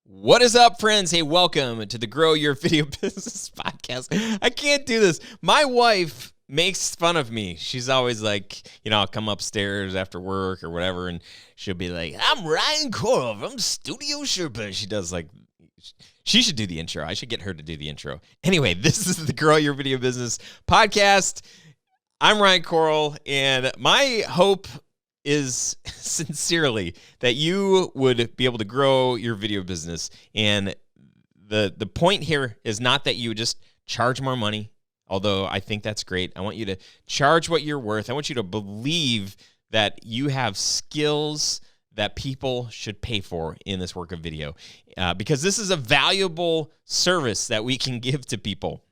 What is up, friends? Hey, welcome to the Grow Your Video Business podcast. I can't do this. My wife makes fun of me. She's always like, I'll come upstairs after work or whatever, and she'll be like, I'm Ryan Coral from Studio Sherpa. She does she should do the intro. I should get her to do the intro. Anyway, this is the Grow Your Video Business podcast. I'm Ryan Coral, and my hope is sincerely that you would be able to grow your video business. And the point here is not that you would just charge more money, although I think that's great. I want you to charge what you're worth. I want you to believe that you have skills that people should pay for in this work of video, because this is a valuable service that we can give to people.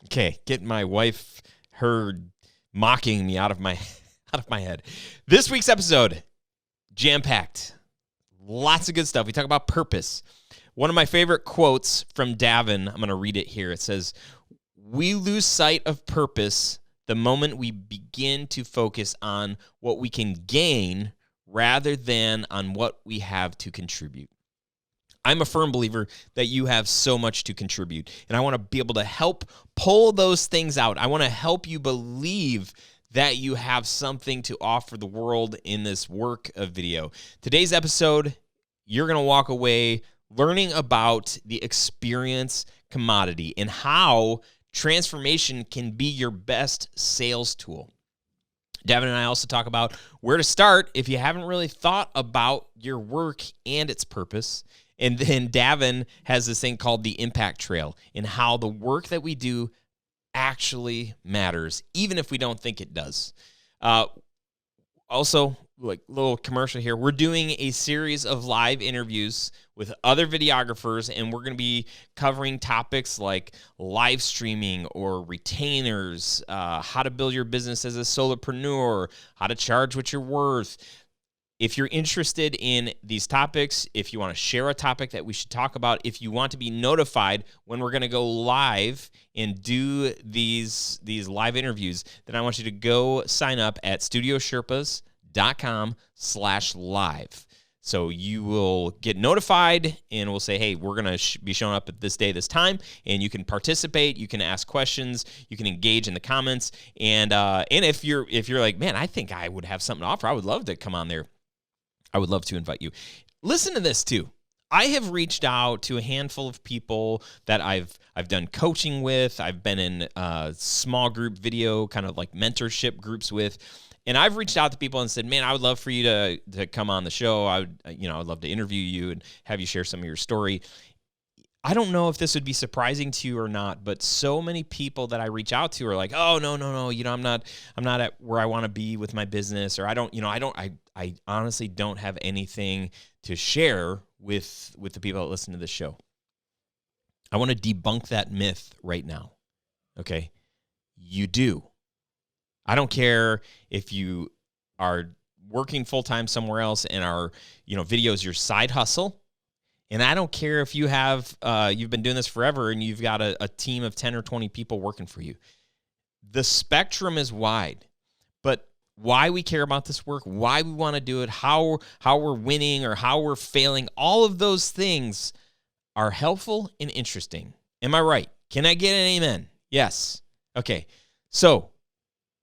Okay, get my wife, her mocking me out of my head. This week's episode, jam-packed. Lots of good stuff. We talk about purpose. One of my favorite quotes from Davin, I'm going to read it here. It says, "We lose sight of purpose the moment we begin to focus on what we can gain rather than on what we have to contribute." I'm a firm believer that you have so much to contribute, and I want to be able to help pull those things out. I want to help you believe that you have something to offer the world in this work of video. Today's episode, you're going to walk away learning about the experience commodity and how transformation can be your best sales tool. Davin and I also talk about where to start if you haven't really thought about your work and its purpose. And then Davin has this thing called the impact trail and how the work that we do actually matters, even if we don't think it does. Also, little commercial here, we're doing a series of live interviews with other videographers, and we're going to be covering topics like live streaming or retainers, how to build your business as a solopreneur, how to charge what you're worth. If you're interested in these topics, if you want to share a topic that we should talk about, if you want to be notified when we're going to go live and do these live interviews, then I want you to go sign up at studiosherpas.com/live. So you will get notified, and we'll say, hey, we're going to be showing up at this day, this time, and you can participate, you can ask questions, you can engage in the comments, and if you're like, man, I think I would have something to offer, I would love to come on there. I would love to invite you. Listen to this too. I have reached out to a handful of people that I've done coaching with. I've been in small group video, kind of like mentorship groups with, and I've reached out to people and said, "Man, I would love for you to come on the show. I'd love to interview you and have you share some of your story." I don't know if this would be surprising to you or not, but so many people that I reach out to are like, "Oh, no, I'm not at where I want to be with my business, or I honestly don't have anything to share with the people that listen to this show." I want to debunk that myth right now. Okay? You do. I don't care if you are working full-time somewhere else and video is your side hustle. And I don't care if you have you've been doing this forever and you've got a team of 10 or 20 people working for you. The spectrum is wide. But why we care about this work, why we want to do it, how we're winning or how we're failing, all of those things are helpful and interesting. Am I right? Can I get an amen? Yes. Okay. So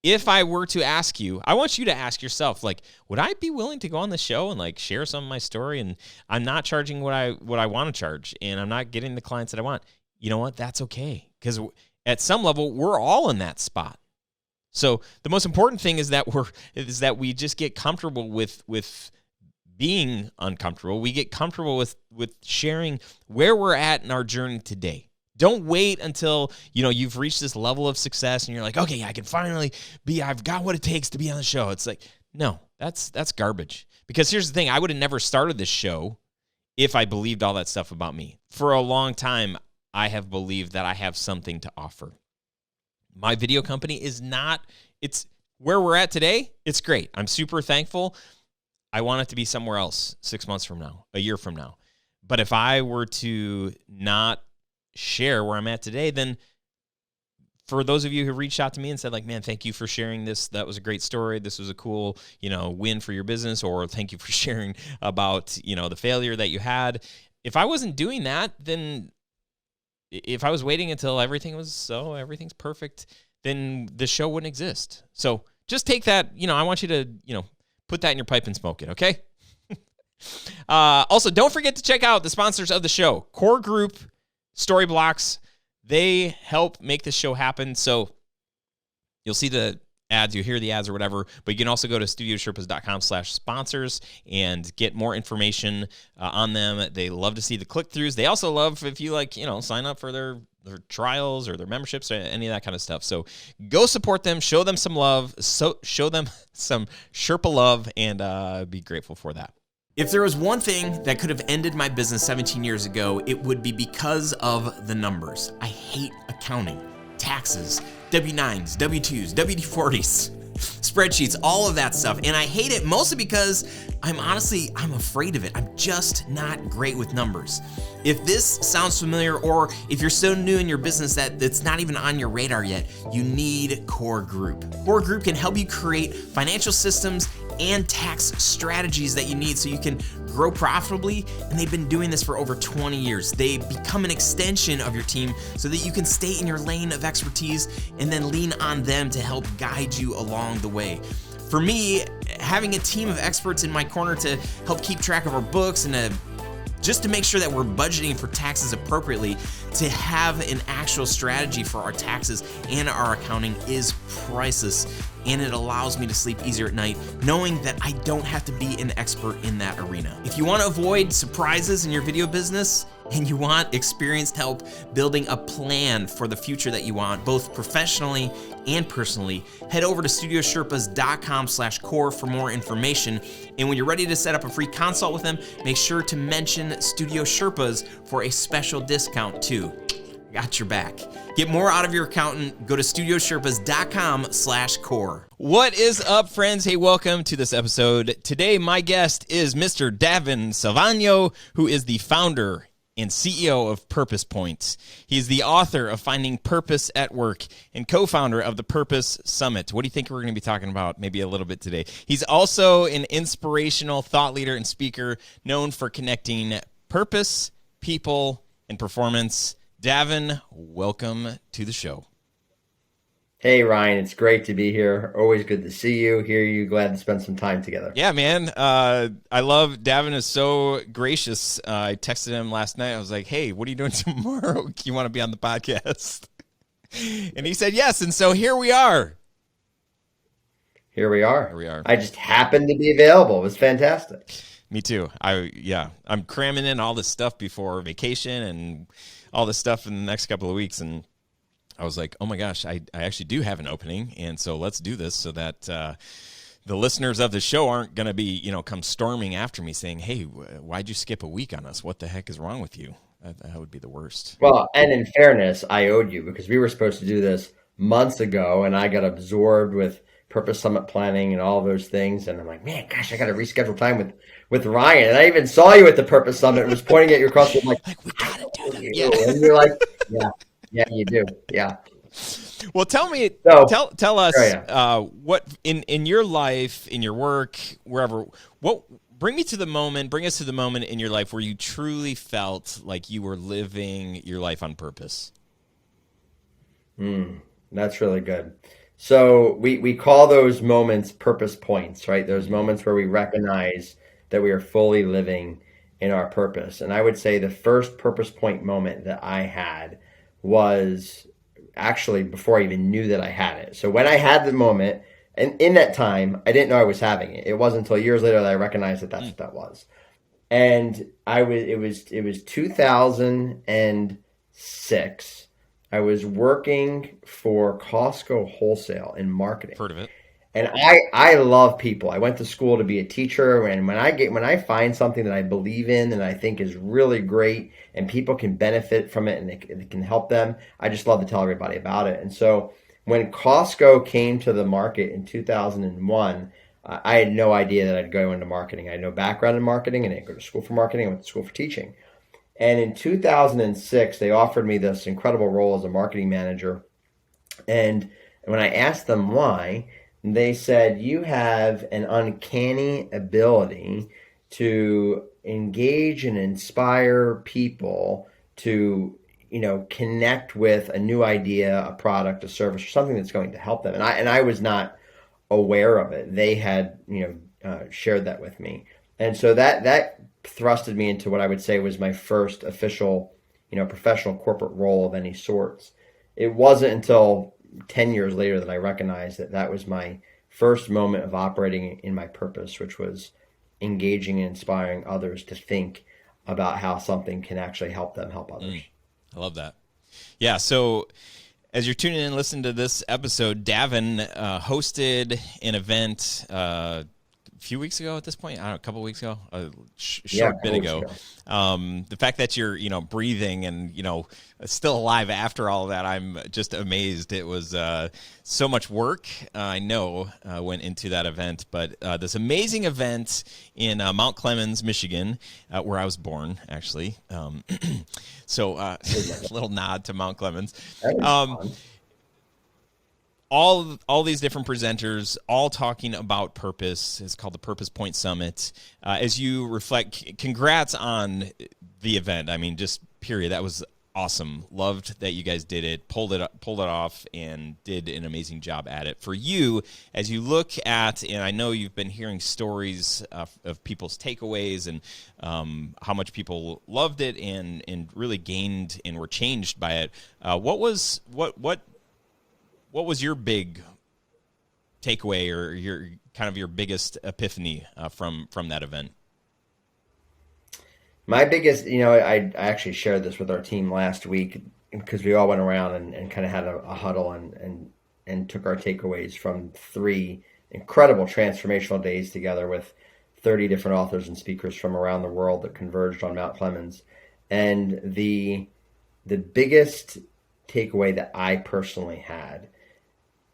if I were to ask you, I want you to ask yourself, would I be willing to go on the show and share some of my story? And I'm not charging what I want to charge, and I'm not getting the clients that I want. You know what? That's okay, because at some level, we're all in that spot. So the most important thing is that we just get comfortable with being uncomfortable. We get comfortable with sharing where we're at in our journey today. Don't wait until, you've reached this level of success and you're like, okay, I can finally I've got what it takes to be on the show. It's like, no, that's garbage. Because here's the thing, I would have never started this show if I believed all that stuff about me. For a long time, I have believed that I have something to offer. My video company it's where we're at today. It's great. I'm super thankful. I want it to be somewhere else 6 months from now, a year from now. But if I were to not share where I'm at today, then for those of you who reached out to me and said, man, thank you for sharing this. That was a great story. This was a cool, win for your business, or thank you for sharing about, the failure that you had. if I wasn't doing that, then if I was waiting until everything's perfect, then the show wouldn't exist. So just take that, I want you to, put that in your pipe and smoke it, okay? Also, don't forget to check out the sponsors of the show, Core Group, Storyblocks. They help make this show happen. So you'll see the ads, you hear the ads or whatever, but you can also go to studiosherpas.com/sponsors and get more information on them. They love to see the click-throughs. They also love if you sign up for their trials or their memberships or any of that kind of stuff. So go support them, show them some love, show them some Sherpa love, and be grateful for that. If there was one thing that could have ended my business 17 years ago, it would be because of the numbers. I hate accounting, taxes, W-9s, W-2s, W-40s, spreadsheets, all of that stuff. And I hate it mostly because I'm afraid of it. I'm just not great with numbers. If this sounds familiar, or if you're so new in your business that it's not even on your radar yet, you need Core Group. Core Group can help you create financial systems and tax strategies that you need so you can grow profitably, and they've been doing this for over 20 years. They become an extension of your team so that you can stay in your lane of expertise and then lean on them to help guide you along the way. For me, having a team of experts in my corner to help keep track of our books and just to make sure that we're budgeting for taxes appropriately, to have an actual strategy for our taxes and our accounting is priceless. And it allows me to sleep easier at night, knowing that I don't have to be an expert in that arena. If you want to avoid surprises in your video business, and you want experienced help building a plan for the future that you want, both professionally and personally, head over to studiosherpas.com/core for more information. And when you're ready to set up a free consult with them, make sure to mention Studio Sherpas for a special discount too. Got your back. Get more out of your accountant. Go to studiosherpas.com/core. What is up, friends? Hey, welcome to this episode. Today, my guest is Mr. Davin Salvagno, who is the founder and CEO of PurposePoint. He's the author of Finding Purpose at Work and co-founder of the Purpose Summit. What do you think we're going to be talking about maybe a little bit today? He's also an inspirational thought leader and speaker known for connecting purpose, people, and performance. Davin, welcome to the show. Hey, Ryan, it's great to be here. Always good to see you, hear you. Glad to spend some time together. Yeah, man. I love Davin is so gracious. I texted him last night. I was like, hey, what are you doing tomorrow? You want to be on the podcast? And he said yes. And so here we are. Here we are. I just happened to be available. It was fantastic. Me too. I'm cramming in all this stuff before vacation and all this stuff in the next couple of weeks. And I was like, oh my gosh, I actually do have an opening. And so let's do this so that the listeners of the show aren't going to be, come storming after me saying, hey, why'd you skip a week on us? What the heck is wrong with you? That would be the worst. Well, and in fairness, I owed you because we were supposed to do this months ago and I got absorbed with Purpose Summit planning and all those things. And I'm like, man, gosh, I got to reschedule time with Ryan. And I even saw you at the Purpose Summit and was pointing at your cross. I'm like, we got to do that. Yeah. And you're like, yeah, you do. Yeah. Well, tell me, tell us what in your life, in your work, wherever, bring us to the moment in your life where you truly felt like you were living your life on purpose. That's really good. So we call those moments purpose points, right? Those moments where we recognize that we are fully living in our purpose. And I would say the first purpose point moment that I had was actually before I even knew that I had it. So when I had the moment, and in that time, I didn't know I was having it. It wasn't until years later that I recognized that that's what that was. And it was 2006. I was working for Costco Wholesale in marketing. Heard of it. And I love people. I went to school to be a teacher, and when I find something that I believe in and I think is really great and people can benefit from it and it can help them, I just love to tell everybody about it. And so when Costco came to the market in 2001, I had no idea that I'd go into marketing. I had no background in marketing, and I didn't go to school for marketing. I went to school for teaching. And in 2006, they offered me this incredible role as a marketing manager. And when I asked them why, they said, you have an uncanny ability to engage and inspire people to, connect with a new idea, a product, a service, or something that's going to help them. And I was not aware of it. They had, shared that with me. And so that thrusted me into what I would say was my first official, professional corporate role of any sorts. It wasn't until 10 years later that I recognized that that was my first moment of operating in my purpose, which was engaging and inspiring others to think about how something can actually help them help others. I love that. Yeah. So as you're tuning in and listening to this episode, Davin hosted an event a few weeks ago at this point. I don't know, a couple of weeks ago, a short bit ago. The fact that you're, breathing and, still alive after all of that, I'm just amazed. It was so much work, I know, went into that event. But this amazing event in Mount Clemens, Michigan, where I was born, actually. So a little nod to Mount Clemens. All these different presenters, all talking about purpose. It's called the PurposePoint Summit. As you reflect, congrats on the event. I mean, just period. That was awesome. Loved that you guys did it, pulled it off, and did an amazing job at it. For you, as you look at, and I know you've been hearing stories of people's takeaways and how much people loved it and really gained and were changed by it. What was your big takeaway or your biggest epiphany from that event? My biggest, I actually shared this with our team last week because we all went around and kind of had a huddle and took our takeaways from 3 incredible transformational days together with 30 different authors and speakers from around the world that converged on Mount Clemens. And the biggest takeaway that I personally had,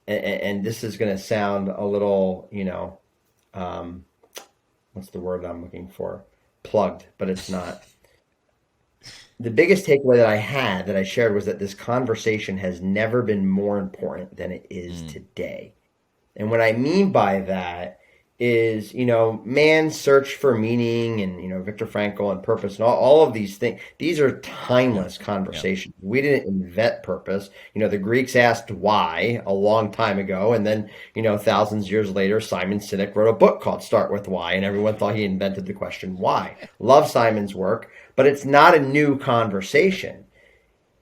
and this is going to sound a little, what's the word I'm looking for? Plugged, but it's not. The biggest takeaway that I had that I shared was that this conversation has never been more important than it is today. And what I mean by that is, man's search for meaning and, Viktor Frankl and purpose and all of these things. These are timeless conversations. Yeah. We didn't invent purpose. The Greeks asked why a long time ago. And then, thousands of years later, Simon Sinek wrote a book called Start With Why. And everyone thought he invented the question why. Love Simon's work, but it's not a new conversation.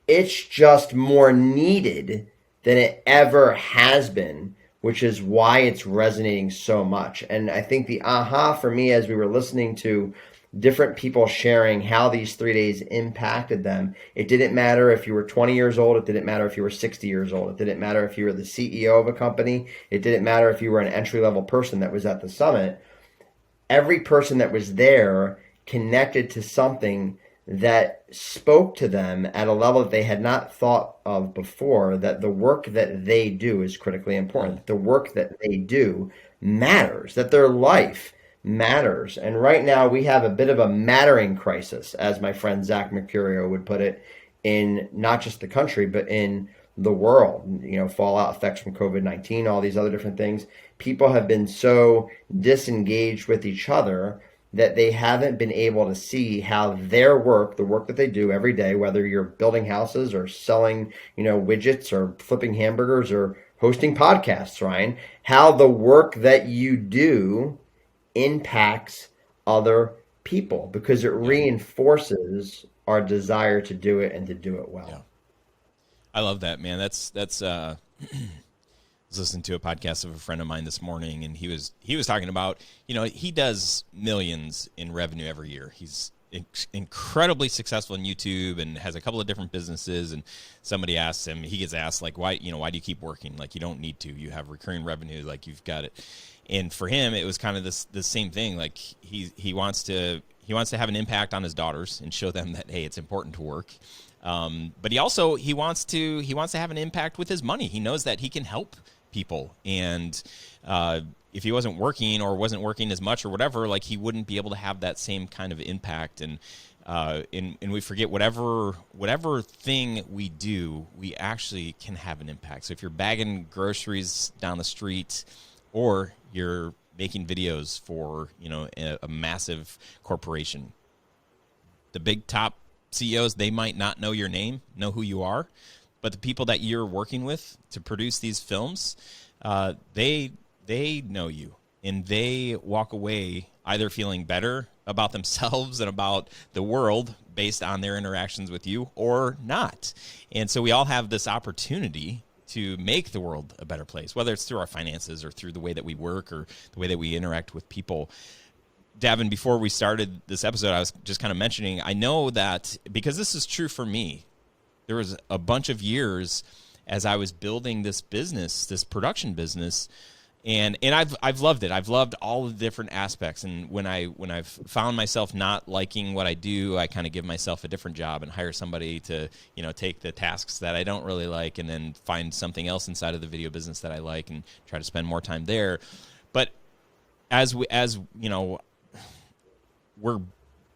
It's just more needed than it ever has been, which is why it's resonating so much. And I think the aha for me as we were listening to different people sharing how these 3 days impacted them, it didn't matter if you were 20 years old. It didn't matter if you were 60 years old. It didn't matter if you were the CEO of a company. It didn't matter if you were an entry-level person that was at the summit. Every person that was there connected to something that spoke to them at a level that they had not thought of before, that the work that they do is critically important, that the work that they do matters, that their life matters. And right now we have a bit of a mattering crisis, as my friend Zach Mercurio would put it, in not just the country, but in the world. Fallout effects from COVID-19, all these other different things. People have been so disengaged with each other that they haven't been able to see how their work, the work that they do every day, whether you're building houses or selling, widgets or flipping hamburgers or hosting podcasts, Ryan, how the work that you do impacts other people, because it reinforces our desire to do it and to do it well. Yeah. I love that, man. That's I was listening to a podcast of a friend of mine this morning, and he was talking about, he does millions in revenue every year. He's incredibly successful in YouTube and has a couple of different businesses. And somebody asks him, he gets asked, like, why do you keep working? Like, you don't need to. You have recurring revenue, like you've got it. And for him, it was kind of the same thing. Like he wants to have an impact on his daughters and show them that, hey, it's important to work. But he wants to have an impact with his money. He knows that he can help people, and if he wasn't working or wasn't working as much or whatever, like, he wouldn't be able to have that same kind of impact. And we forget whatever thing we do, we actually can have an impact. So if you're bagging groceries down the street, or you're making videos for a massive corporation, the big top CEOs, they might not know your name, know who you are, but the people that you're working with to produce these films, they know you, and they walk away either feeling better about themselves and about the world based on their interactions with you or not. And so we all have this opportunity to make the world a better place, whether it's through our finances or through the way that we work or the way that we interact with people. Davin, before we started this episode, I was just kind of mentioning, I know that because this is true for me, there was a bunch of years as I was building this business, this production business, and I've loved it. I've loved all the different aspects. And when I've found myself not liking what I do, I kind of give myself a different job and hire somebody to, take the tasks that I don't really like, and then find something else inside of the video business that I like and try to spend more time there. But as we're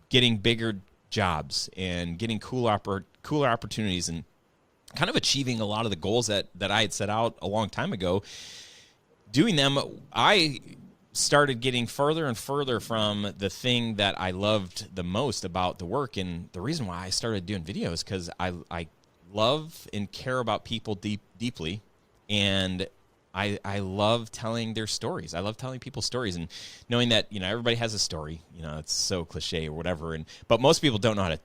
getting bigger jobs and getting cooler opportunities and kind of achieving a lot of the goals that I had set out a long time ago, doing them, I started getting further and further from the thing that I loved the most about the work. And the reason why I started doing videos, because I love and care about people deeply, and I love telling their stories. I love telling people's stories and knowing that, everybody has a story. It's so cliche or whatever. But most people don't know how to,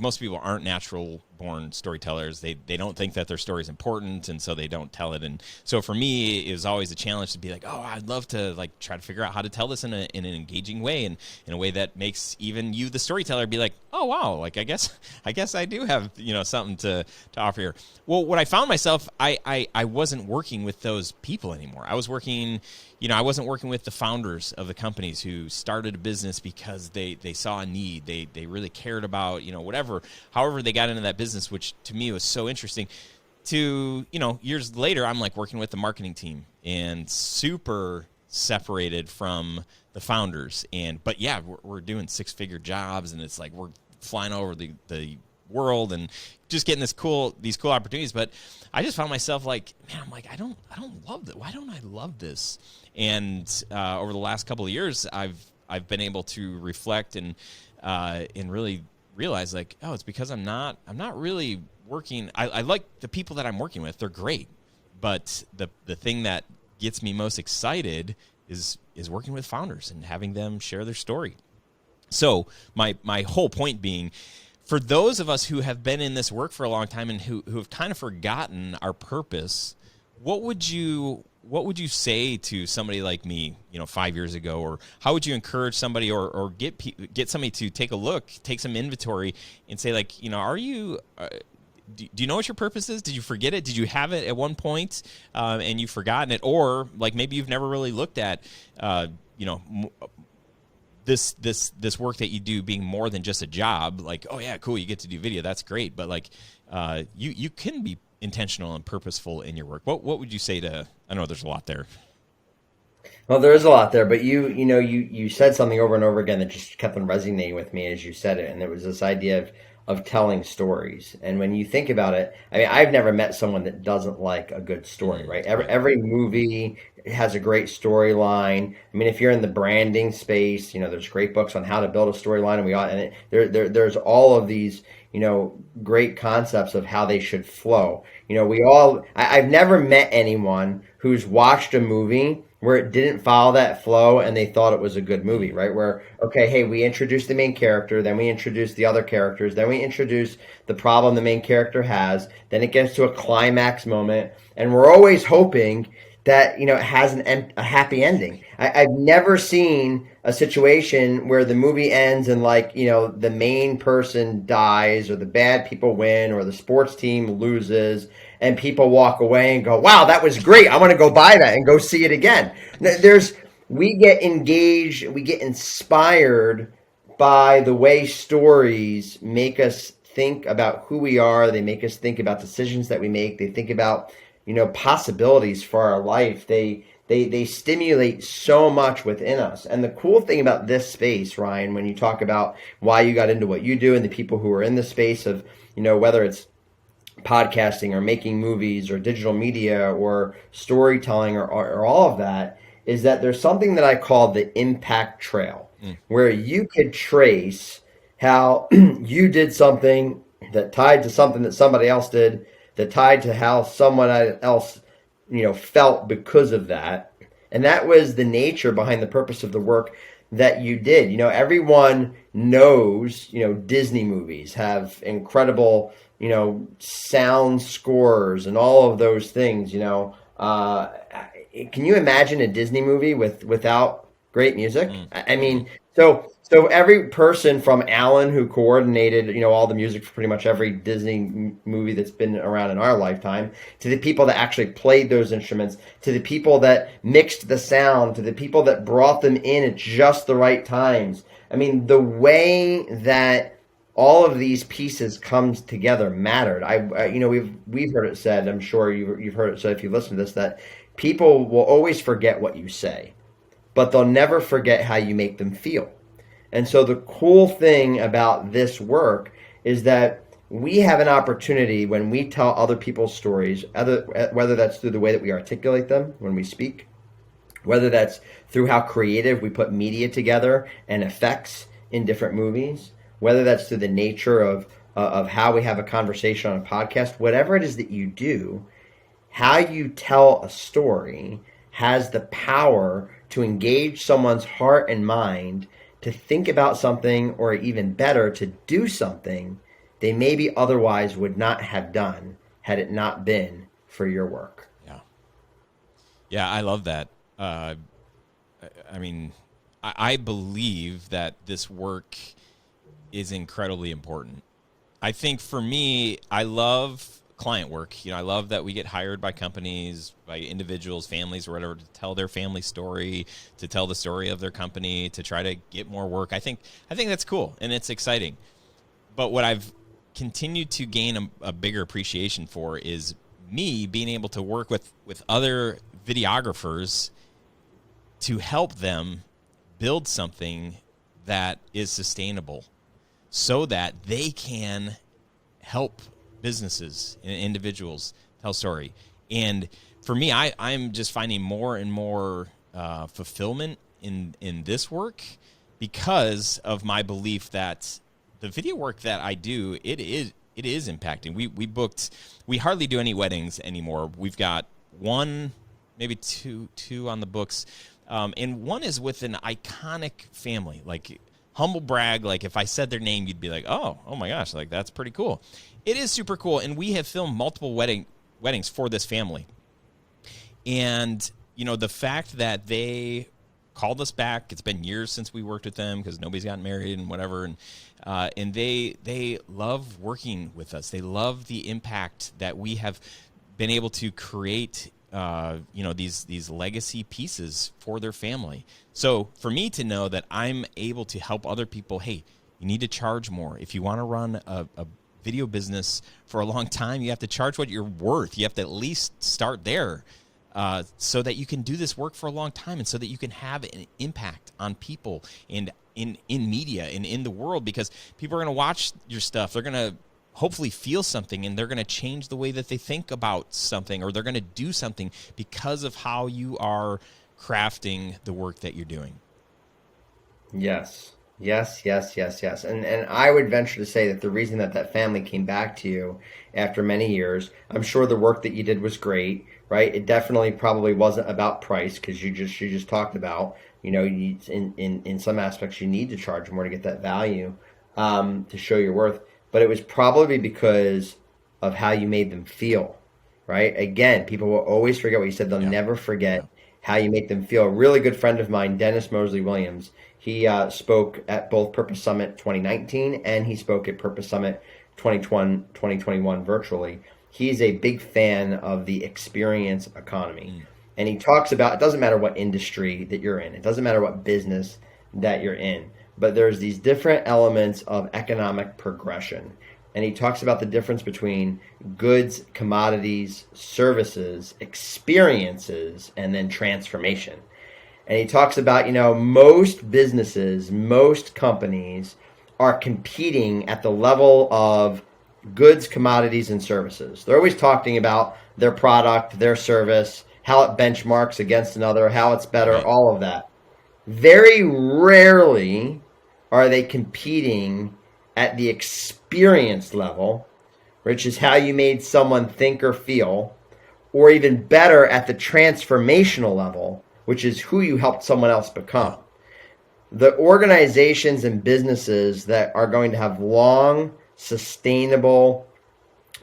most people aren't natural born storytellers. They don't think that their story is important, and so they don't tell it. And so for me, it was always a challenge to be like, oh, I'd love to try to figure out how to tell this in an engaging way, and in a way that makes even you, the storyteller, be like, oh wow, I guess I do have something to offer here. Well, what I found myself, I wasn't working with those people anymore. I was working, I wasn't working with the founders of the companies who started a business because they saw a need. They really cared about, however they got into that business, which to me was so interesting. To, years later, I'm working with the marketing team and super separated from the founders. But yeah, we're doing 6-figure jobs, and it's we're flying over the world and just getting these cool opportunities. But I just found myself man, I don't love that. Why don't I love this? And over the last couple of years, I've been able to reflect and really realize oh, it's because I'm not really working. I like the people that I'm working with. They're great. But the thing that gets me most excited is working with founders and having them share their story. So my whole point being, for those of us who have been in this work for a long time and who have kind of forgotten our purpose, what would you say to somebody like me, 5 years ago, or how would you encourage somebody or get somebody to take a look, take some inventory, and say are you do you know what your purpose is? Did you forget it? Did you have it at one point and you've forgotten it, or maybe you've never really looked at this work that you do being more than just a job? Oh yeah, cool, you get to do video, that's great, but you can be intentional and purposeful in your work. What would you say to? I know there's a lot there. Well, there is a lot there, but you said something over and over again that just kept on resonating with me as you said it, and it was this idea of telling stories. And when you think about it, I mean, I've never met someone that doesn't like a good story, right? Every movie has a great storyline. I mean, if you're in the branding space, there's great books on how to build a storyline, there's all of these, great concepts of how they should flow. I've never met anyone who's watched a movie where it didn't follow that flow and they thought it was a good movie, right? Where, okay, hey, we introduced the main character, then we introduce the other characters, then we introduce the problem the main character has, then it gets to a climax moment, and we're always hoping that, it has a happy ending. I've never seen a situation where the movie ends and the main person dies, or the bad people win, or the sports team loses, and people walk away and go, wow, that was great, I want to go buy that and go see it again. We get engaged, we get inspired by the way stories make us think about who we are. They make us think about decisions that we make. They think about possibilities for our life. They stimulate so much within us. And the cool thing about this space, Ryan, when you talk about why you got into what you do and the people who are in the space of, whether it's podcasting or making movies or digital media or storytelling or all of that, is that there's something that I call the impact trail, where you could trace how you did something that tied to something that somebody else did, that tied to how someone else, felt because of that. And that was the nature behind the purpose of the work that you did. Everyone knows, Disney movies have incredible, sound scores and all of those things, can you imagine a Disney movie without great music? I mean, so every person from Alan who coordinated, all the music for pretty much every Disney movie that's been around in our lifetime, to the people that actually played those instruments, to the people that mixed the sound, to the people that brought them in at just the right times. I mean, the way that all of these pieces comes together mattered. We've heard it said. I'm sure you've heard it said if you listen to this, that people will always forget what you say, but they'll never forget how you make them feel. And so the cool thing about this work is that we have an opportunity when we tell other people's stories, whether that's through the way that we articulate them when we speak, whether that's through how creative we put media together and effects in different movies, whether that's through the nature of how we have a conversation on a podcast, whatever it is that you do, how you tell a story has the power to engage someone's heart and mind to think about something, or even better, to do something they maybe otherwise would not have done had it not been for your work. Yeah. Yeah, I love that. I mean, I believe that this work is incredibly important. I think for me, I love client work. I love that we get hired by companies, by individuals, families, or whatever, to tell their family story, to tell the story of their company, to try to get more work. I think that's cool and it's exciting. But what I've continued to gain a bigger appreciation for is me being able to work with other videographers to help them build something that is sustainable so that they can help businesses and individuals tell story. And for me, I'm just finding more and more fulfillment in this work because of my belief that the video work that I do, it is impacting. We hardly do any weddings anymore. We've got one, maybe two on the books, and one is with an iconic family. Like, humble brag, like if I said their name, you'd be like, oh my gosh, like that's pretty cool. It is super cool, and we have filmed multiple weddings for this family. And, the fact that they called us back, it's been years since we worked with them because nobody's gotten married and whatever, and they love working with us. They love the impact that we have been able to create, these legacy pieces for their family. So for me to know that I'm able to help other people, hey, you need to charge more. If you want to run a video business for a long time, you have to charge what you're worth. You have to at least start there so that you can do this work for a long time and so that you can have an impact on people and in media and in the world, because people are going to watch your stuff. They're going to hopefully feel something, and they're going to change the way that they think about something, or they're going to do something because of how you are crafting the work that you're doing. Yes. And I would venture to say that the reason that family came back to you after many years, I'm sure the work that you did was great, right? It definitely probably wasn't about price, because you just talked about, in some aspects you need to charge more to get that value, to show your worth. But it was probably because of how you made them feel, right? Again, people will always forget what you said. They'll never forget how you make them feel. A really good friend of mine, Dennis Mosley Williams, he spoke at both Purpose Summit 2019 and he spoke at Purpose Summit 2021 virtually. He's a big fan of the experience economy. And he talks about, it doesn't matter what industry that you're in, it doesn't matter what business that you're in, but there's these different elements of economic progression. And he talks about the difference between goods, commodities, services, experiences, and then transformation. And he talks about, most businesses, most companies are competing at the level of goods, commodities, and services. They're always talking about their product, their service, how it benchmarks against another, how it's better, all of that. Very rarely are they competing at the experience level, which is how you made someone think or feel, or even better at the transformational level, which is who you helped someone else become. The organizations and businesses that are going to have long, sustainable,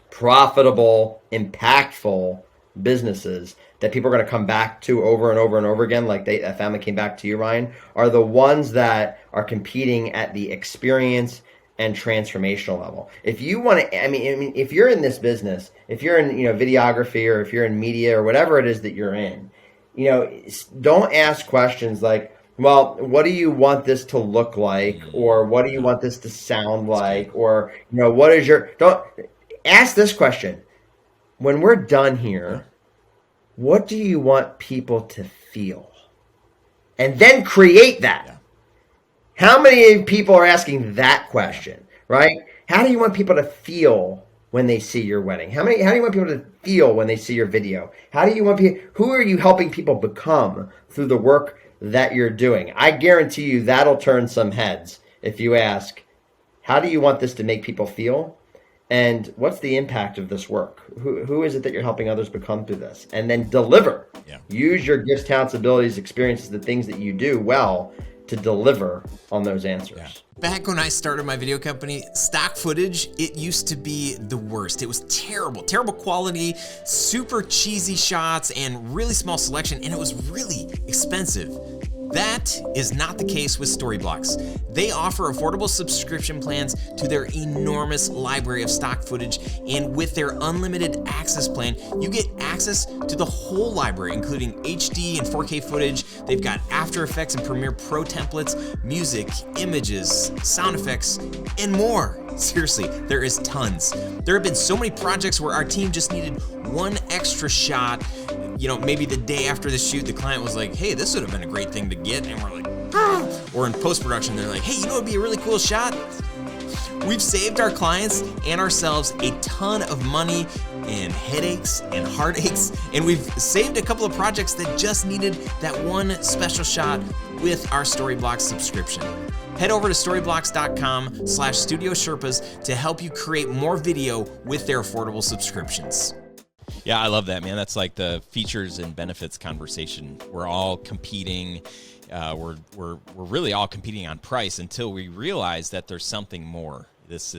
profitable, impactful businesses that people are going to come back to over and over and over again, like that family came back to you, Ryan, are the ones that are competing at the experience and transformational level. If you want to, I mean, if you're in this business, if you're in, videography, or if you're in media or whatever it is that you're in, don't ask questions like, well, what do you want this to look like? Or what do you want this to sound like? Or, what is don't ask this question. When we're done here, what do you want people to feel? And then create that. Yeah. How many people are asking that question, right? How do you want people to feel when they see your wedding? How do you want people to feel when they see your video? Who are you helping people become through the work that you're doing? I guarantee you that'll turn some heads if you ask, how do you want this to make people feel? And what's the impact of this work? Who is it that you're helping others become through this? And then deliver. Yeah. Use your gifts, talents, abilities, experiences, the things that you do well to deliver on those answers. Yeah. Back when I started my video company, stock footage, it used to be the worst. It was terrible quality, super cheesy shots, and really small selection, and it was really expensive. That is not the case with Storyblocks. They offer affordable subscription plans to their enormous library of stock footage, and with their unlimited access plan, you get access to the whole library, including HD and 4K footage. They've got After Effects and Premiere Pro templates, music, images, sound effects, and more. Seriously, there is tons. There have been so many projects where our team just needed one extra shot. Maybe the day after the shoot, the client was like, hey, this would have been a great thing to get. And we're like, ah. Or in post-production, they're like, hey, it'd be a really cool shot. We've saved our clients and ourselves a ton of money and headaches and heartaches. And we've saved a couple of projects that just needed that one special shot with our Storyblocks subscription. Head over to storyblocks.com/Studio Sherpas to help you create more video with their affordable subscriptions. Yeah, I love that, man. That's like the features and benefits conversation. We're all competing. We're really all competing on price until we realize that there's something more. This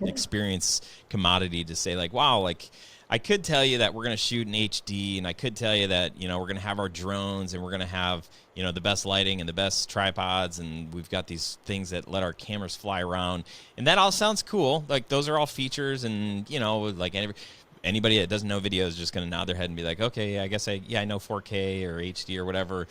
experience commodity to say like, wow, like I could tell you that we're going to shoot in HD, and I could tell you that we're going to have our drones, and we're going to have the best lighting and the best tripods, and we've got these things that let our cameras fly around, and that all sounds cool. Like those are all features, and like anybody that doesn't know video is just going to nod their head and be like, okay, I guess I know 4K or HD or whatever.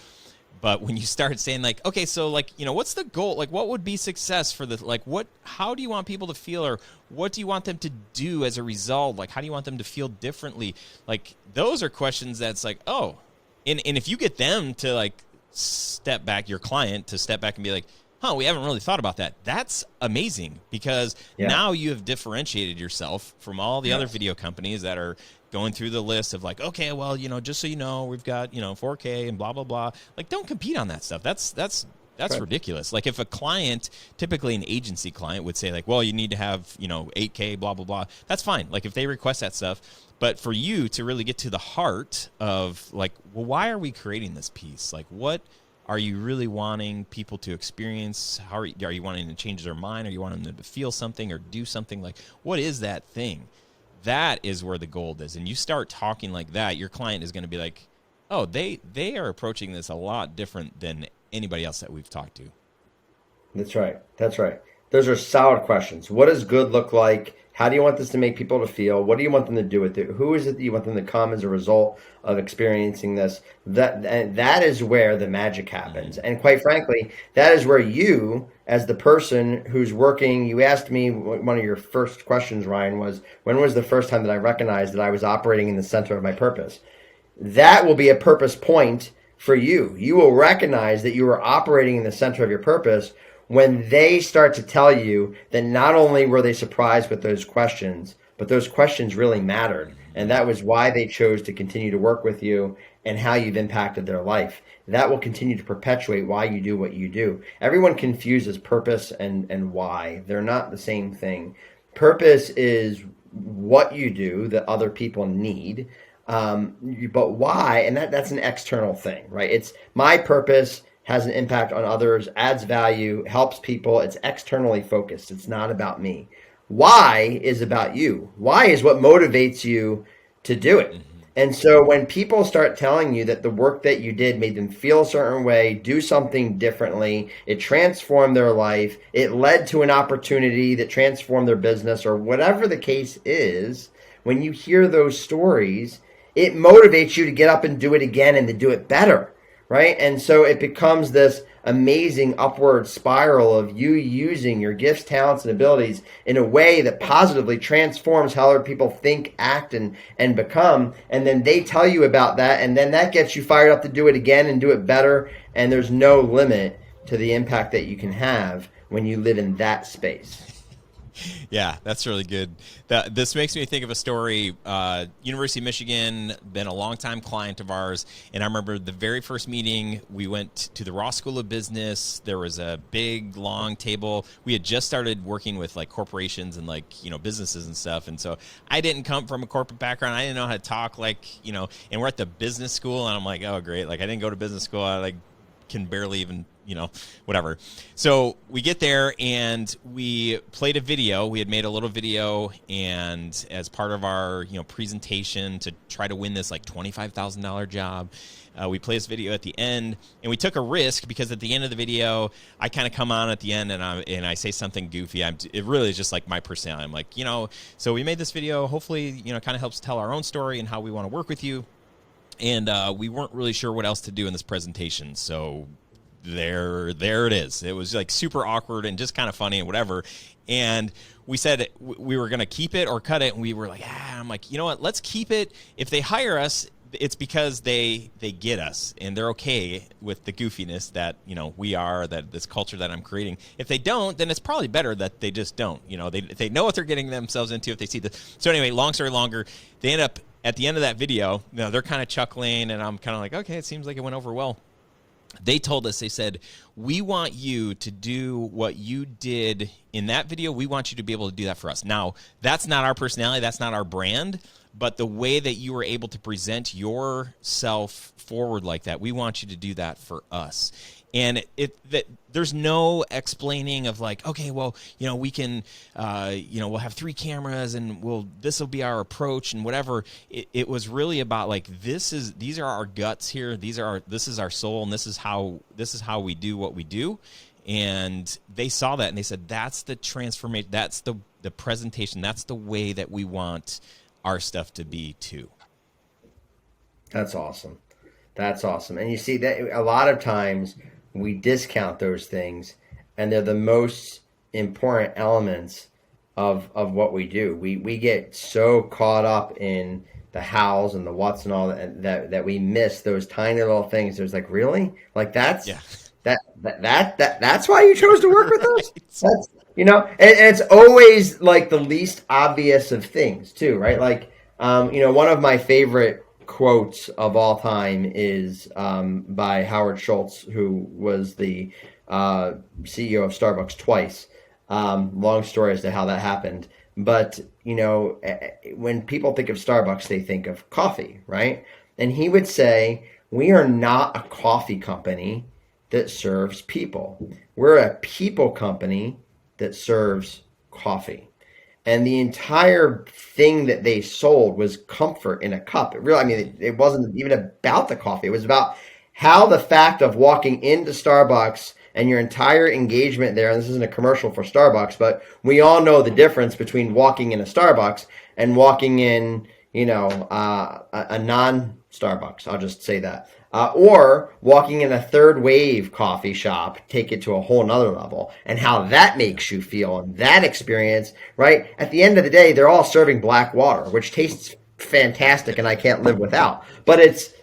But when you start saying like, okay, so like, what's the goal? Like, what would be success for the, like, how do you want people to feel, or what do you want them to do as a result? Like, how do you want them to feel differently? Like, those are questions that's like, oh, and if you get them to like step back, your client to step back and be like, we haven't really thought about that. That's amazing, because now you have differentiated yourself from all the other video companies that are going through the list of like, okay, well, just so you know, we've got, 4K and blah, blah, blah. Like, don't compete on that stuff. That's right. Ridiculous. Like, if a client, typically an agency client, would say like, well, you need to have, 8K, blah, blah, blah. That's fine. Like, if they request that stuff. But for you to really get to the heart of like, well, why are we creating this piece? Like, what are you really wanting people to experience? How are you wanting to change their mind? Are you wanting them to feel something or do something? Like, what is that thing? That is where the gold is. And you start talking like that, your client is going to be like, oh, they are approaching this a lot different than anybody else that we've talked to. That's right. Those are solid questions. What does good look like? How do you want this to make people to feel? What do you want them to do with it? Who is it that you want them to come as a result of experiencing this? That is where the magic happens. And quite frankly, that is where you, as the person who's working, you asked me, one of your first questions, Ryan, was, when was the first time that I recognized that I was operating in the center of my purpose? That will be a purpose point for you. You will recognize that you are operating in the center of your purpose when they start to tell you that not only were they surprised with those questions, but those questions really mattered. And that was why they chose to continue to work with you and how you've impacted their life. That will continue to perpetuate why you do what you do. Everyone confuses purpose and why. They're not the same thing. Purpose is what you do that other people need. But why, and that's an external thing, right? It's my purpose has an impact on others, adds value, helps people. It's externally focused. It's not about me. Why is about you. Why is what motivates you to do it. And so when people start telling you that the work that you did made them feel a certain way, do something differently, it transformed their life, it led to an opportunity that transformed their business, or whatever the case is, when you hear those stories, it motivates you to get up and do it again and to do it better, right? And so it becomes this amazing upward spiral of you using your gifts, talents, and abilities in a way that positively transforms how other people think, act, and become. And then they tell you about that, and then that gets you fired up to do it again and do it better. And there's no limit to the impact that you can have when you live in that space. Yeah, that's really good. This makes me think of a story. University of Michigan, been a longtime client of ours, and I remember the very first meeting, we went to the Ross School of Business. There was a big, long table. We had just started working with like corporations and businesses and stuff, and so I didn't come from a corporate background. I didn't know how to talk and we're at the business school, and I'm like, oh, great. Like, I didn't go to business school. I can barely even whatever. So we get there and we played a video. We had made a little video, and as part of our, presentation to try to win this like $25,000 job, we play this video at the end, and we took a risk because at the end of the video, I kind of come on at the end and I say something goofy. It really is just like my personality. I'm like, so we made this video. Hopefully, kind of helps tell our own story and how we want to work with you. And we weren't really sure what else to do in this presentation. So there it is. It was like super awkward and just kind of funny and whatever. And we said we were going to keep it or cut it. And we were like, I'm like, you know what? Let's keep it. If they hire us, it's because they get us and they're okay with the goofiness that, we are, that this culture that I'm creating. If they don't, then it's probably better that they just don't. They know what they're getting themselves into if they see this. So anyway, long story longer, they end up at the end of that video, they're kind of chuckling and I'm kind of like, okay, it seems like it went over well. They told us, they said, we want you to do what you did in that video. We want you to be able to do that for us. Now, that's not our personality. That's not our brand. But the way that you were able to present yourself forward like that, we want you to do that for us. And there's no explaining of like, okay, well, we can, we'll have 3 cameras and this will be our approach and whatever. It was really about like, these are our guts here. This is our soul, and this is how we do what we do. And they saw that and they said, that's the transformation. That's the presentation. That's the way that we want our stuff to be too. That's awesome. That's awesome. And you see that a lot of times we discount those things, and they're the most important elements of what we do. We get so caught up in the hows and the whats and all that we miss those tiny little things. There's like, really? Like that's that's why you chose to work with us? That's and it's always like the least obvious of things too, right? Like one of my favorite quotes of all time is by Howard Schultz, who was the CEO of Starbucks twice. Long story as to how that happened. But, when people think of Starbucks, they think of coffee, right? And he would say, we are not a coffee company that serves people. We're a people company that serves coffee. And the entire thing that they sold was comfort in a cup. It wasn't even about the coffee. It was about how the fact of walking into Starbucks and your entire engagement there, and this isn't a commercial for Starbucks, but we all know the difference between walking in a Starbucks and walking in, a non-Starbucks. I'll just say that. Or walking in a third wave coffee shop, take it to a whole nother level, and how that makes you feel and that experience, right? At the end of the day, they're all serving black water, which tastes fantastic and I can't live without. But it's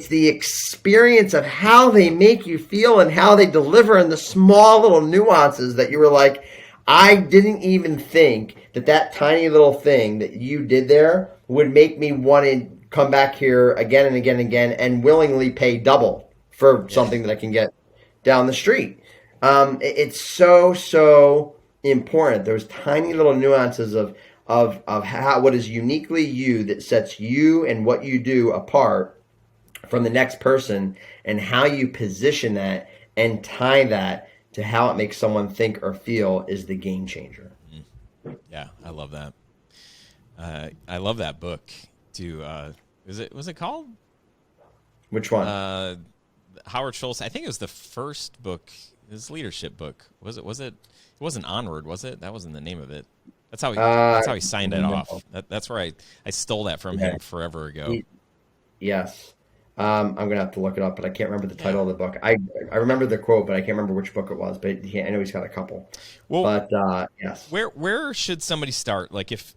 the experience of how they make you feel and how they deliver in the small little nuances that you were like, I didn't even think that tiny little thing that you did there would make me want to come back here again and again and again and willingly pay double for Yeah. something that I can get down the street. It's so important. Those tiny little nuances of how what is uniquely you that sets you and what you do apart from the next person, and how you position that and tie that to how it makes someone think or feel is the game changer. Yeah, I love that. I love that book too. Was it called Which one? Howard Schultz? I think it was the first book, his leadership book. Was it? It wasn't Onward, was it? That wasn't the name of it. That's how he signed it off. That's where I stole that from him forever ago. Yes. I'm gonna have to look it up, but I can't remember the title of the book. I remember the quote, but I can't remember which book it was. But I know he's got a couple. Well, but yes. Where should somebody start? Like if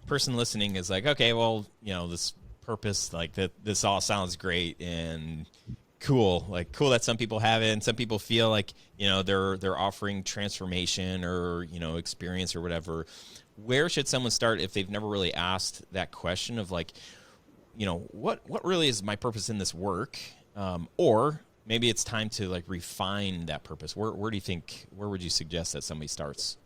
person listening is like, okay, well, this purpose, like this all sounds great and cool. Like cool that some people have it and some people feel like, they're offering transformation or, experience or whatever. Where should someone start if they've never really asked that question of like, what really is my purpose in this work? Or maybe it's time to like refine that purpose. Where would you suggest that somebody starts?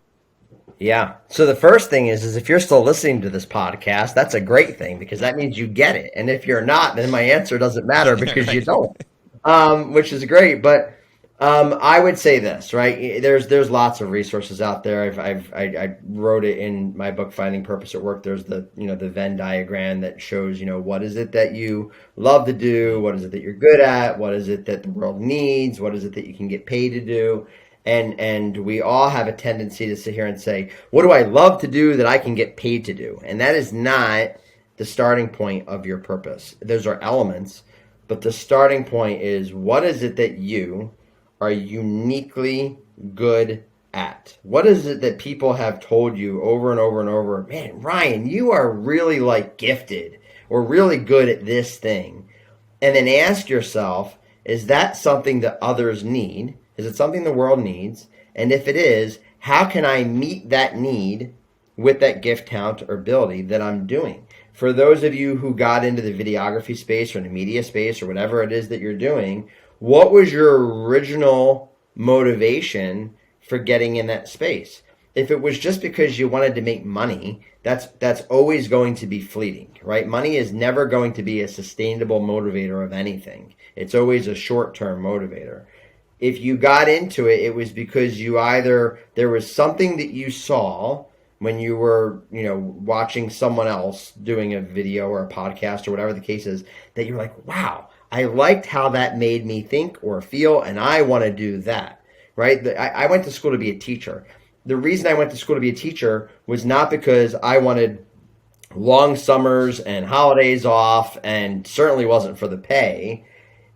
Yeah. So the first thing is if you're still listening to this podcast, that's a great thing because that means you get it. And if you're not, then my answer doesn't matter because Right. you don't, which is great. But I would say this, right? There's lots of resources out there. I wrote it in my book, Finding Purpose at Work. There's the Venn diagram that shows, what is it that you love to do? What is it that you're good at? What is it that the world needs? What is it that you can get paid to do? And we all have a tendency to sit here and say, what do I love to do that I can get paid to do? And that is not the starting point of your purpose. Those are elements, but the starting point is what is it that you are uniquely good at? What is it that people have told you over and over and over? Man, Ryan, you are really like gifted or really good at this thing. And then ask yourself, is that something that others need? Is it something the world needs? And if it is, how can I meet that need with that gift, talent, or ability that I'm doing? For those of you who got into the videography space or the media space or whatever it is that you're doing, what was your original motivation for getting in that space? If it was just because you wanted to make money, that's always going to be fleeting, right? Money is never going to be a sustainable motivator of anything. It's always a short-term motivator. If you got into it, it was because there was something that you saw when you were, watching someone else doing a video or a podcast or whatever the case is, that you're like, wow, I liked how that made me think or feel, and I want to do that, right? I went to school to be a teacher. The reason I went to school to be a teacher was not because I wanted long summers and holidays off, and certainly wasn't for the pay.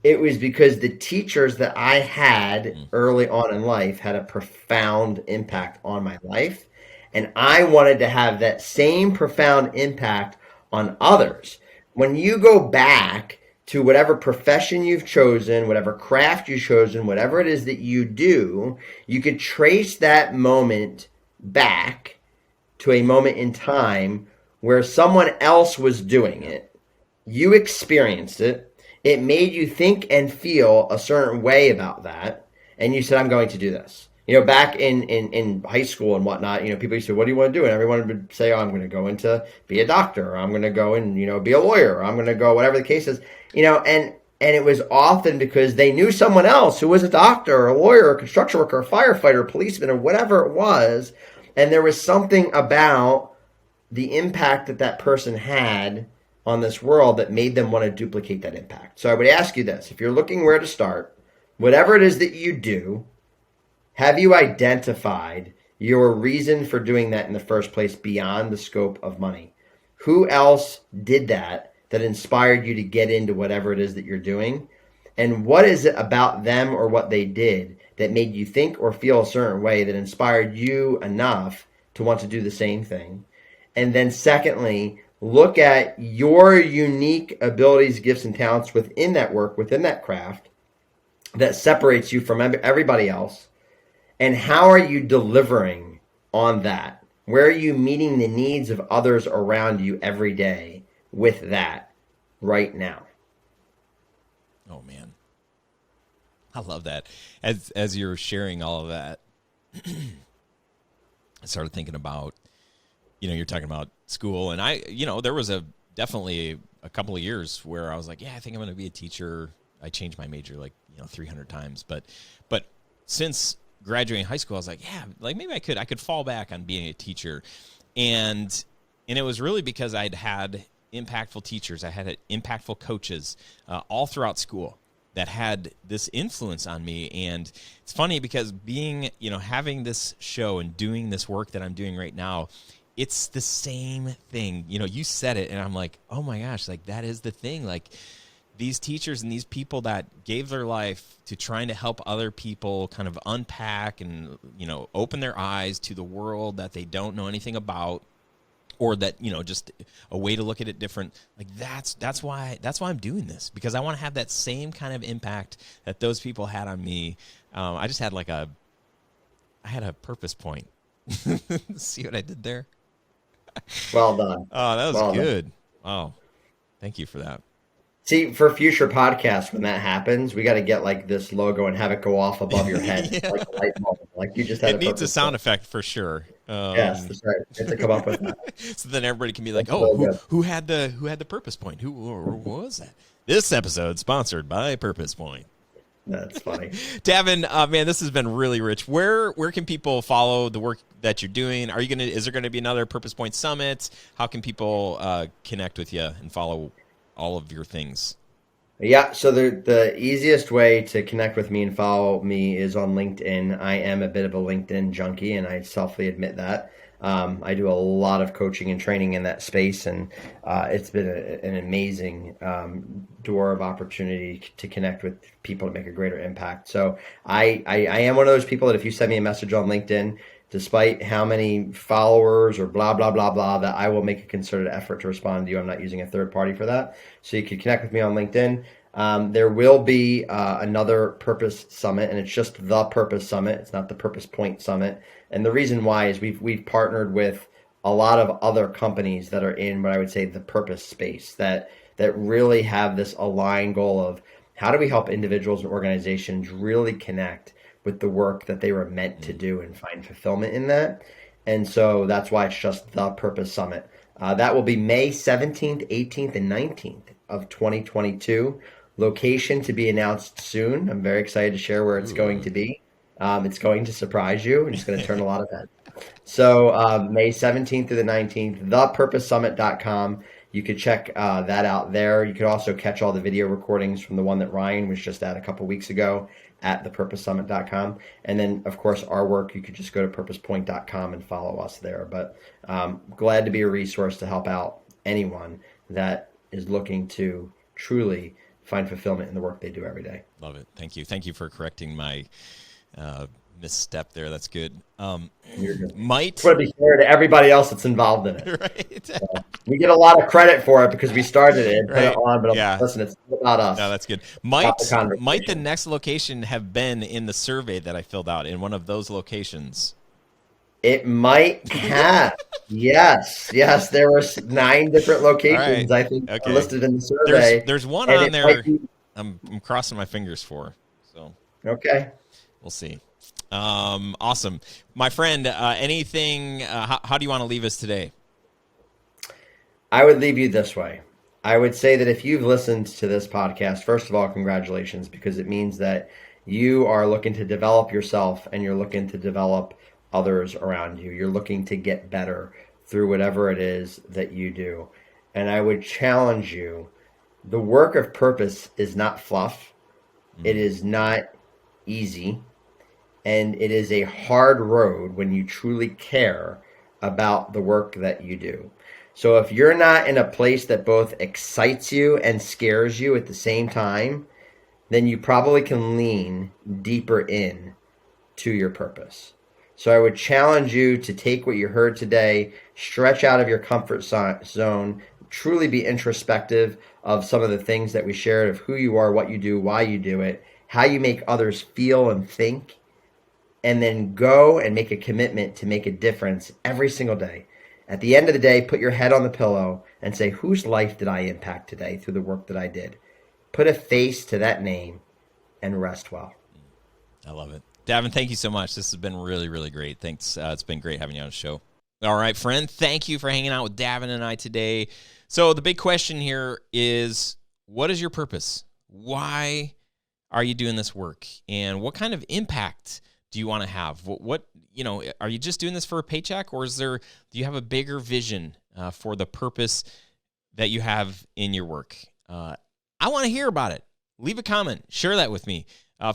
It was because the teachers that I had early on in life had a profound impact on my life. And I wanted to have that same profound impact on others. When you go back to whatever profession you've chosen, whatever craft you've chosen, whatever it is that you do, you could trace that moment back to a moment in time where someone else was doing it. You experienced it. It made you think and feel a certain way about that. And you said, I'm going to do this. Back in high school and whatnot, people used to say, what do you want to do? And everyone would say, oh, I'm going to go into be a doctor, or I'm going to go and, be a lawyer, or I'm going to go, whatever the case is, and it was often because they knew someone else who was a doctor or a lawyer or a construction worker or a firefighter or policeman or whatever it was. And there was something about the impact that person had on this world that made them want to duplicate that impact. So I would ask you this, if you're looking where to start, whatever it is that you do, have you identified your reason for doing that in the first place beyond the scope of money? Who else did that inspired you to get into whatever it is that you're doing? And what is it about them or what they did that made you think or feel a certain way that inspired you enough to want to do the same thing? And then secondly, look at your unique abilities, gifts, and talents within that work, within that craft that separates you from everybody else. And how are you delivering on that? Where are you meeting the needs of others around you every day with that right now? Oh man, I love that. As you're sharing all of that, I started thinking about, you're talking about school, and there was definitely a couple of years where I was like, yeah, I think I'm going to be a teacher. I changed my major 300 times, but since graduating high school, I was like, yeah, like maybe I could fall back on being a teacher, and it was really because I'd had impactful teachers, I had impactful coaches all throughout school that had this influence on me. And it's funny because being, having this show and doing this work that I'm doing right now, it's the same thing. You said it, and I'm like, oh my gosh, like that is the thing. Like these teachers and these people that gave their life to trying to help other people kind of unpack and, open their eyes to the world that they don't know anything about, or that, just a way to look at it different. Like that's why I'm doing this, because I want to have that same kind of impact that those people had on me. I just had I had a purpose point. See what I did there? Well done. Oh, that was Well done. good. Oh, thank you for that. See, for future podcasts, when that happens, we got to get like this logo and have it go off above your head, Yeah. like a light bulb. Like you just had It a needs a purpose sound point. effect for sure. Yes, that's right. You have to come up with that. So then everybody can be like, That's "Oh, so good. who had the purpose point? Who was that?" This episode sponsored by Purpose Point. That's funny. Davin, man, this has been really rich. Where can people follow the work that you're doing? Is there gonna be another Purpose Point Summit? How can people connect with you and follow all of your things? Yeah, so the easiest way to connect with me and follow me is on LinkedIn. I am a bit of a LinkedIn junkie, and I selfly admit that. I do a lot of coaching and training in that space, and it's been an amazing door of opportunity to connect with people to make a greater impact. So I am one of those people that if you send me a message on LinkedIn, despite how many followers or blah, blah, blah, blah, that I will make a concerted effort to respond to you. I'm not using a third party for that. So you can connect with me on LinkedIn. There will be another Purpose Summit, and it's just the Purpose Summit. It's not the Purpose Point Summit. And the reason why is we've partnered with a lot of other companies that are in what I would say the purpose space that really have this aligned goal of how do we help individuals and organizations really connect with the work that they were meant to do and find fulfillment in that. And so that's why it's just the Purpose Summit. That will be May 17th, 18th, and 19th of 2022. Location to be announced soon. I'm very excited to share where it's going to be. It's going to surprise you, and it's going to turn a lot of heads. So May 17th through the 19th, thepurposesummit.com. You could check that out there. You could also catch all the video recordings from the one that Ryan was just at a couple weeks ago at thepurposesummit.com. And then, of course, our work, you could just go to purposepoint.com and follow us there. But glad to be a resource to help out anyone that is looking to truly find fulfillment in the work they do every day. Love it. Thank you. Thank you for correcting my misstep there. That's good. You're good. Might Just want to be fair to everybody else that's involved in it. right. We get a lot of credit for it because we started it and put it Right. on, but Yeah. listen, it's not about us. No, that's good. About the Might the conversation. next location have been in the survey that I filled out in one of those locations? It might have. Yes. Yes. There were 9 different All locations, right. I think, Okay. listed in the survey. There's one And on it there might be, I'm crossing my fingers for. So okay. we'll see. Awesome. My friend, anything how do you want to leave us today? I would leave you this way. I would say that if you've listened to this podcast, first of all, congratulations, because it means that you are looking to develop yourself and you're looking to develop others around you. You're looking to get better through whatever it is that you do. And I would challenge you, the work of purpose is not fluff. It is not easy. And it is a hard road when you truly care about the work that you do. So if you're not in a place that both excites you and scares you at the same time, then you probably can lean deeper in to your purpose. So I would challenge you to take what you heard today, stretch out of your comfort zone, truly be introspective of some of the things that we shared of who you are, what you do, why you do it, how you make others feel and think, and then go and make a commitment to make a difference every single day. At the end of the day, put your head on the pillow and say, whose life did I impact today through the work that I did? Put a face to that name and rest well. I love it. Davin, thank you so much. This has been really, really great. Thanks. It's been great having you on the show. All right, friend. Thank you for hanging out with Davin and I today. So the big question here is, what is your purpose? Why are you doing this work? And what kind of impact do you want to have? What are you just doing this for a paycheck, or do you have a bigger vision for the purpose that you have in your work? I want to hear about it. Leave a comment. Share that with me.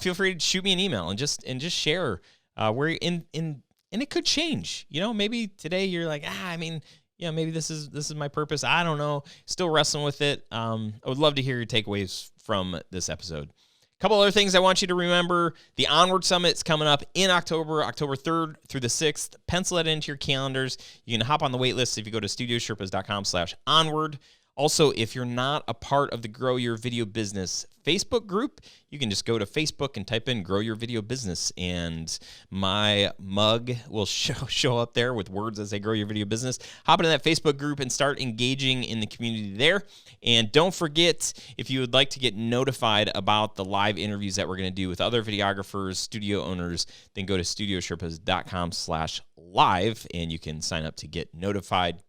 Feel free to shoot me an email and just share where you're in. And it could change. Maybe today you're like, maybe this is my purpose. I don't know. Still wrestling with it. I would love to hear your takeaways from this episode. A couple other things I want you to remember. The Onward Summit is coming up in October 3rd through the 6th. Pencil it into your calendars. You can hop on the wait list if you go to studiosherpas.com/onward. Also, if you're not a part of the Grow Your Video Business Facebook group, you can just go to Facebook and type in Grow Your Video Business, and my mug will show up there with words that say Grow Your Video Business. Hop into that Facebook group and start engaging in the community there. And don't forget, if you would like to get notified about the live interviews that we're going to do with other videographers, studio owners, then go to studiosherpas.com/live, and you can sign up to get notified.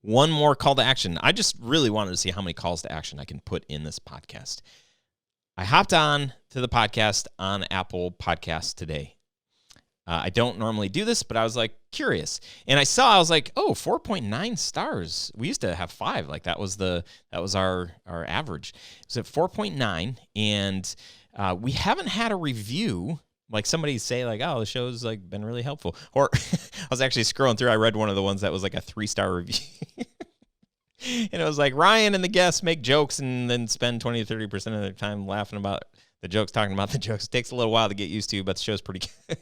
One more call to action. I just really wanted to see how many calls to action I can put in this podcast. I hopped on to the podcast on Apple Podcasts today. I don't normally do this, but I was curious. And I was like, 4.9 stars. We used to have 5. That was our average. It was at 4.9, and we haven't had a review. Somebody say the show's been really helpful. Or I was actually scrolling through. I read one of the ones that was a 3-star review. And it was Ryan and the guests make jokes and then spend 20 to 30% of their time laughing about the jokes, talking about the jokes. It takes a little while to get used to, but the show's pretty good.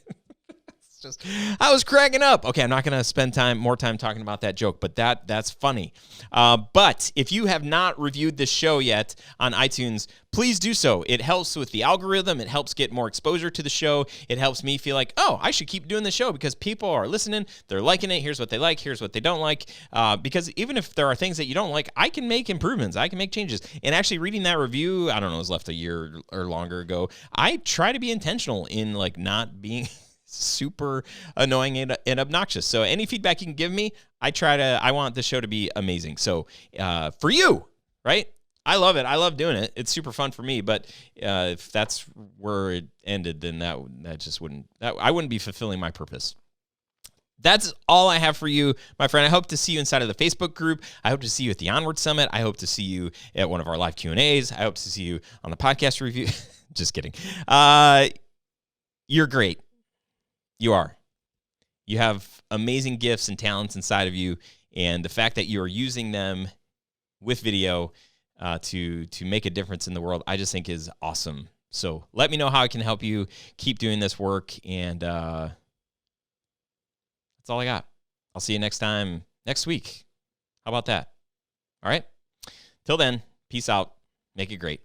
I was cracking up. Okay, I'm not going to spend more time talking about that joke, but that's funny. But if you have not reviewed this show yet on iTunes, please do so. It helps with the algorithm. It helps get more exposure to the show. It helps me feel I should keep doing the show because people are listening. They're liking it. Here's what they like. Here's what they don't like. Because even if there are things that you don't like, I can make improvements. I can make changes. And actually reading that review, I don't know, it was left a year or longer ago. I try to be intentional in not being super annoying and obnoxious. So any feedback you can give me, I want the show to be amazing. So for you, right? I love it. I love doing it. It's super fun for me. But if that's where it ended, then that just I wouldn't be fulfilling my purpose. That's all I have for you, my friend. I hope to see you inside of the Facebook group. I hope to see you at the Onward Summit. I hope to see you at one of our live Q&As. I hope to see you on the podcast review. Just kidding. You're great. You are. You have amazing gifts and talents inside of you, and the fact that you are using them with video to make a difference in the world, I just think is awesome. So let me know how I can help you keep doing this work, and that's all I got. I'll see you next week. How about that? All right? Till then, peace out. Make it great.